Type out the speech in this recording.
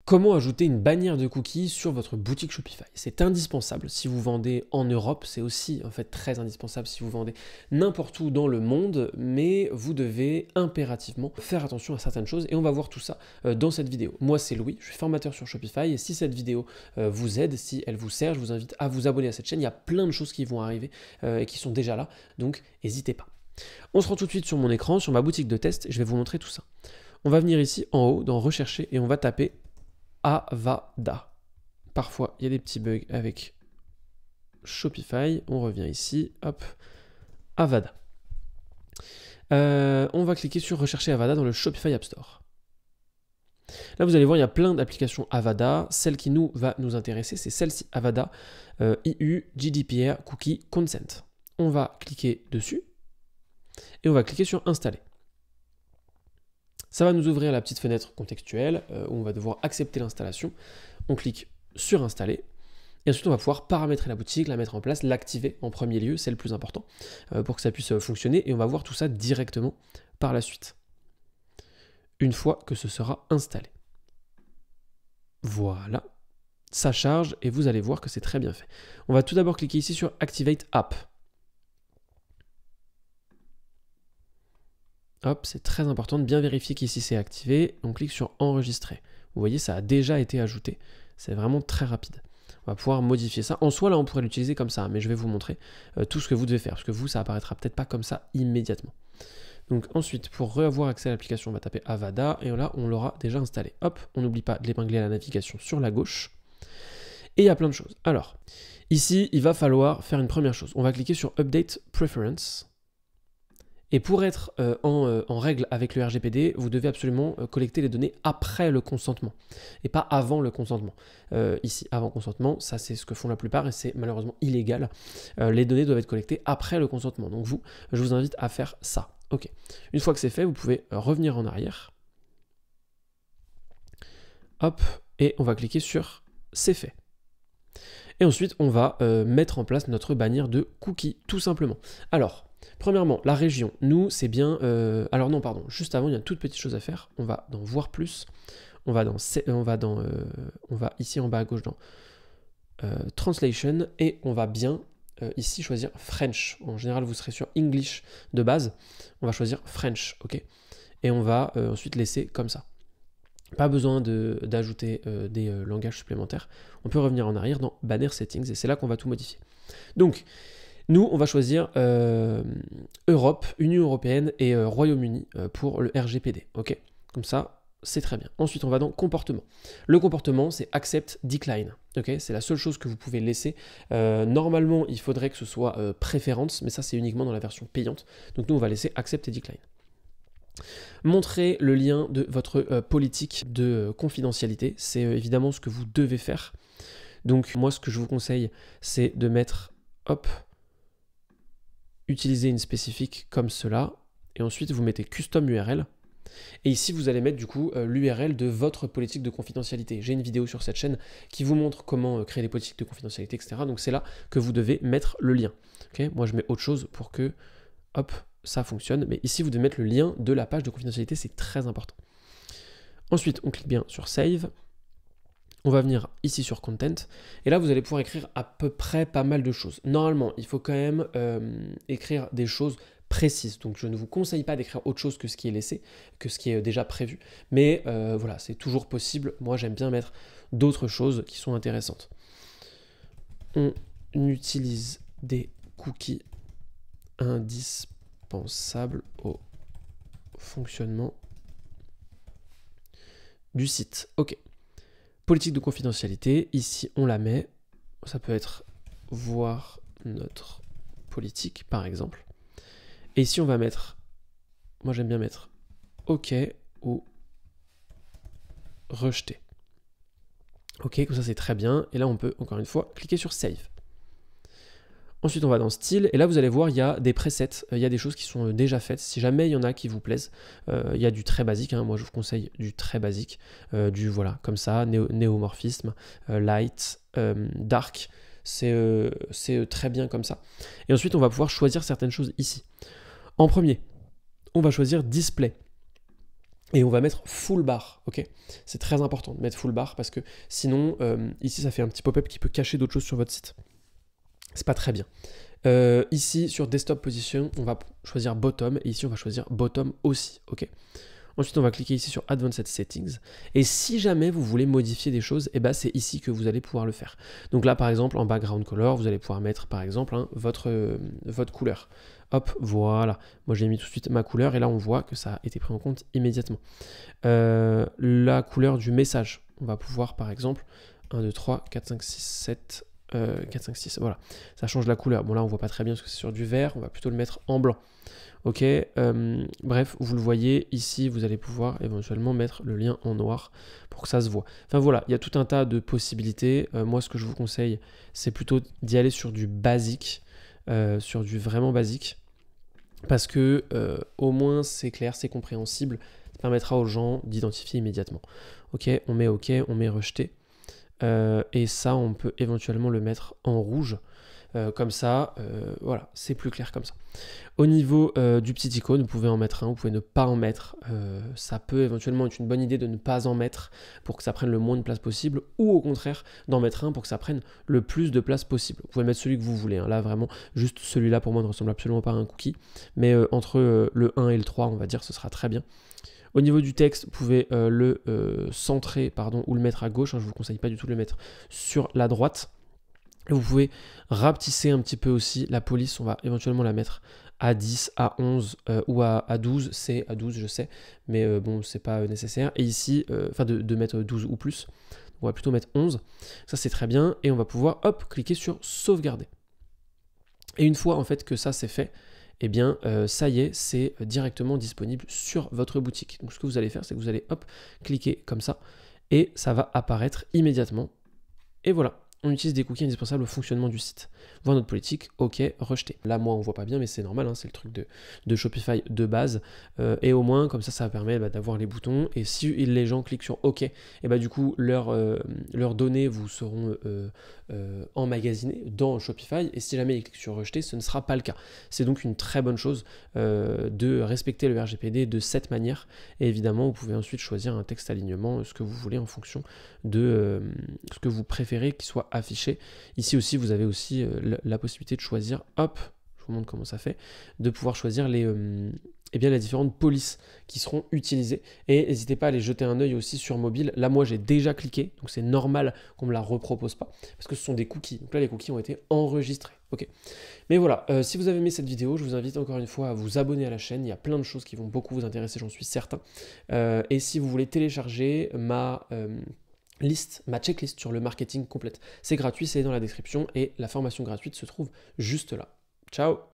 Comment ajouter une bannière de cookies sur votre boutique Shopify? C'est indispensable si vous vendez en Europe, c'est aussi en fait très indispensable si vous vendez n'importe où dans le monde, mais vous devez impérativement faire attention à certaines choses et on va voir tout ça dans cette vidéo. Moi c'est Louis, je suis formateur sur Shopify et si cette vidéo vous aide, si elle vous sert, je vous invite à vous abonner à cette chaîne. Il y a plein de choses qui vont arriver et qui sont déjà là, donc n'hésitez pas. On se rend tout de suite sur mon écran, sur ma boutique de test et je vais vous montrer tout ça. On va venir ici en haut dans Rechercher et on va taper Avada. Parfois, il y a des petits bugs avec Shopify. On revient ici. Hop. Avada. On va cliquer sur Rechercher Avada dans le Shopify App Store. Là, vous allez voir, il y a plein d'applications Avada. Celle qui va nous intéresser, c'est celle-ci, Avada EU GDPR Cookie Consent. On va cliquer dessus et on va cliquer sur Installer. Ça va nous ouvrir la petite fenêtre contextuelle où on va devoir accepter l'installation. On clique sur Installer. Et ensuite, on va pouvoir paramétrer la boutique, la mettre en place, l'activer en premier lieu, c'est le plus important, pour que ça puisse fonctionner. Et on va voir tout ça directement par la suite, une fois que ce sera installé. Voilà, ça charge et vous allez voir que c'est très bien fait. On va tout d'abord cliquer ici sur Activate App. Hop, c'est très important de bien vérifier qu'ici c'est activé. On clique sur Enregistrer. Vous voyez, ça a déjà été ajouté. C'est vraiment très rapide. On va pouvoir modifier ça. En soi, là, on pourrait l'utiliser comme ça, mais je vais vous montrer tout ce que vous devez faire, parce que vous, ça apparaîtra peut-être pas comme ça immédiatement. Donc ensuite, pour avoir accès à l'application, on va taper Avada, et là, on l'aura déjà installé. Hop, on n'oublie pas de l'épingler à la navigation sur la gauche. Et il y a plein de choses. Alors, ici, il va falloir faire une première chose. On va cliquer sur Update Preference. Et pour être en règle avec le RGPD, vous devez absolument collecter les données après le consentement et pas avant le consentement. Ici, avant consentement, ça c'est ce que font la plupart et c'est malheureusement illégal. Les données doivent être collectées après le consentement. Donc je vous invite à faire ça. Ok. Une fois que c'est fait, vous pouvez revenir en arrière. Hop, et on va cliquer sur C'est fait. Et ensuite, on va mettre en place notre bannière de cookies, tout simplement. Alors, premièrement, la région, nous, c'est bien... alors non, pardon, juste avant, il y a une toute petite chose à faire. On va dans Voir plus. On va ici en bas à gauche dans Translation et on va bien ici choisir French. En général, vous serez sur English de base. On va choisir French, ok? Et on va ensuite laisser comme ça. Pas besoin d'ajouter des langages supplémentaires. On peut revenir en arrière dans Banner Settings et c'est là qu'on va tout modifier. Donc, nous, on va choisir Europe, Union Européenne et Royaume-Uni pour le RGPD. Ok, comme ça, c'est très bien. Ensuite, on va dans Comportement. Le comportement, c'est Accept, Decline. Ok, c'est la seule chose que vous pouvez laisser. Normalement, il faudrait que ce soit Préférence, mais ça, c'est uniquement dans la version payante. Donc, nous, on va laisser Accept et Decline. Montrez le lien de votre politique de confidentialité. C'est évidemment ce que vous devez faire. Donc, moi, ce que je vous conseille, c'est de mettre, hop, utiliser une spécifique comme cela, et ensuite vous mettez custom URL, et ici vous allez mettre du coup l'URL de votre politique de confidentialité. J'ai une vidéo sur cette chaîne qui vous montre comment créer des politiques de confidentialité, etc. Donc c'est là que vous devez mettre le lien. Okay, moi je mets autre chose pour que, hop, ça fonctionne, mais ici vous devez mettre le lien de la page de confidentialité, c'est très important. Ensuite on clique bien sur Save. On va venir ici sur Content, et là vous allez pouvoir écrire à peu près pas mal de choses. Normalement, il faut quand même écrire des choses précises, donc je ne vous conseille pas d'écrire autre chose que ce qui est laissé, que ce qui est déjà prévu, mais voilà, c'est toujours possible. Moi j'aime bien mettre d'autres choses qui sont intéressantes. On utilise des cookies indispensables au fonctionnement du site. Ok. Politique de confidentialité, ici on la met, ça peut être voir notre politique par exemple. Et ici on va mettre, moi j'aime bien mettre OK ou rejeter. OK, comme ça c'est très bien. Et là on peut encore une fois cliquer sur Save. Ensuite on va dans Style et là vous allez voir il y a des presets, il y a des choses qui sont déjà faites. Si jamais il y en a qui vous plaisent, il y a du très basique, hein. Moi je vous conseille du très basique, du voilà comme ça, néomorphisme, light, dark, c'est très bien comme ça. Et ensuite on va pouvoir choisir certaines choses ici. En premier, on va choisir Display. Et on va mettre full bar, ok? C'est très important de mettre full bar parce que sinon, ici, ça fait un petit pop-up qui peut cacher d'autres choses sur votre site. C'est pas très bien. Ici, sur Desktop Position, on va choisir Bottom et ici, on va choisir Bottom aussi, ok? Ensuite, on va cliquer ici sur Advanced Settings. Et si jamais vous voulez modifier des choses, eh ben, c'est ici que vous allez pouvoir le faire. Donc là, par exemple, en background color, vous allez pouvoir mettre, par exemple, votre couleur. Hop, voilà. Moi, j'ai mis tout de suite ma couleur et là, on voit que ça a été pris en compte immédiatement. La couleur du message. On va pouvoir, par exemple, 1, 2, 3, 4, 5, 6, 7... 4, 5, 6, voilà. Ça change la couleur. Bon, là, on voit pas très bien parce que c'est sur du vert. On va plutôt le mettre en blanc. Ok, bref, vous le voyez, ici, vous allez pouvoir éventuellement mettre le lien en noir pour que ça se voit. Enfin voilà, il y a tout un tas de possibilités. Moi, ce que je vous conseille, c'est plutôt d'y aller sur du basique, sur du vraiment basique, parce que au moins, c'est clair, c'est compréhensible. Ça permettra aux gens d'identifier immédiatement. Ok, on met rejeté. Et ça, on peut éventuellement le mettre en rouge. Comme ça, voilà, c'est plus clair comme ça. Au niveau du petit icône, vous pouvez en mettre un, vous pouvez ne pas en mettre. Ça peut éventuellement être une bonne idée de ne pas en mettre pour que ça prenne le moins de place possible, ou au contraire d'en mettre un pour que ça prenne le plus de place possible. Vous pouvez mettre celui que vous voulez. Hein. Là, vraiment, juste celui-là pour moi ne ressemble absolument pas à un cookie. Mais entre le 1 et le 3, on va dire, ce sera très bien. Au niveau du texte, vous pouvez le centrer ou le mettre à gauche. Hein, je ne vous conseille pas du tout de le mettre sur la droite. Et vous pouvez rapetisser un petit peu aussi la police. On va éventuellement la mettre à 10, à 11 ou à 12. C'est à 12, je sais, mais bon, c'est pas nécessaire. Et ici, de mettre 12 ou plus. On va plutôt mettre 11. Ça, c'est très bien. Et on va pouvoir, hop, cliquer sur sauvegarder. Et une fois, en fait, que ça, c'est fait, eh bien, ça y est, c'est directement disponible sur votre boutique. Donc, ce que vous allez faire, c'est que vous allez, hop, cliquer comme ça. Et ça va apparaître immédiatement. Et voilà. On utilise des cookies indispensables au fonctionnement du site. Voir notre politique, ok, rejeté. Là, moi, on voit pas bien, mais c'est normal, hein, c'est le truc de Shopify de base. Et au moins, comme ça permet d'avoir les boutons. Et si les gens cliquent sur ok, et du coup, leurs données vous seront emmagasinées dans Shopify. Et si jamais ils cliquent sur rejeté, ce ne sera pas le cas. C'est donc une très bonne chose de respecter le RGPD de cette manière. Et évidemment, vous pouvez ensuite choisir un texte alignement, ce que vous voulez en fonction de ce que vous préférez qu'il soit affiché. Ici aussi, vous avez aussi la possibilité de choisir, hop, je vous montre comment ça fait, de pouvoir choisir les différentes polices qui seront utilisées. Et n'hésitez pas à aller jeter un œil aussi sur mobile. Là, moi, j'ai déjà cliqué, donc c'est normal qu'on me la repropose pas, parce que ce sont des cookies. Donc là, les cookies ont été enregistrés. Ok. Mais voilà, si vous avez aimé cette vidéo, je vous invite encore une fois à vous abonner à la chaîne. Il y a plein de choses qui vont beaucoup vous intéresser, j'en suis certain. Et si vous voulez télécharger ma checklist sur le marketing complète, c'est gratuit, c'est dans la description et la formation gratuite se trouve juste là. Ciao!